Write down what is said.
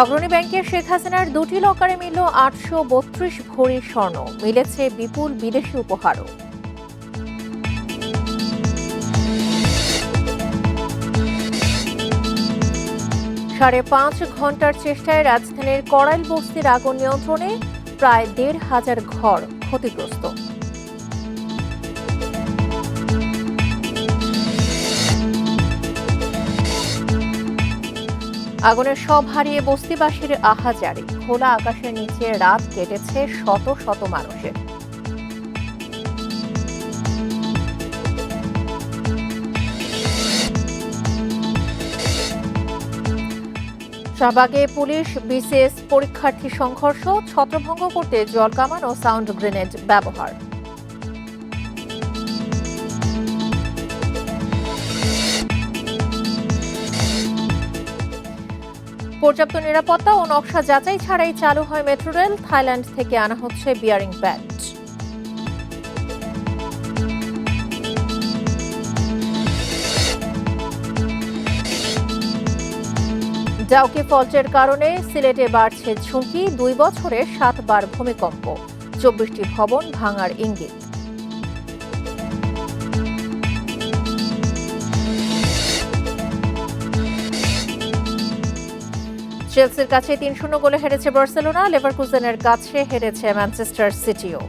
অগ্রণী ব্যাংকের শেখ হাসিনার দুটি লকারে মিলল ৮৩২ ভরি স্বর্ণ, মিলেছে বিপুল বিদেশি উপহারও। সাড়ে ৫ ঘন্টার চেষ্টায় রাজধানীর কড়াইল বস্তির আগুন নিয়ন্ত্রণে, প্রায় ১,৫০০ ঘর ক্ষতিগ্রস্ত। আগুনের সব হারিয়ে বস্তিবাসীর আহাজারি, খোলা আকাশের নিচে রাত কেটেছে শত শত মানুষের। শাহবাগে পুলিশ বিসিএস পরীক্ষার্থী সংঘর্ষ, ছত্রভঙ্গ করতে জলকামান ও সাউন্ড গ্রেনেড ব্যবহার। পর্যাপ্ত নিরাপত্তা ও নকশা যাচাই ছাড়াই চালু হয় মেট্রো রেল, থাইল্যান্ড থেকে আনা হচ্ছে বিয়ারিং প্যাড। ডাউকি ফল্টের কারণে সিলেটে বাড়ছে ঝুঁকি, ২ বছরে ৭ বার ভূমিকম্প, ২৪টি ভবন ভাঙার ইঙ্গিত। চেলসির কাছে ৩-০ গোলে হেরেছে বার্সেলোনা, লেভারকুজেনের কাছে হেরেছে ম্যানচেস্টার সিটিও।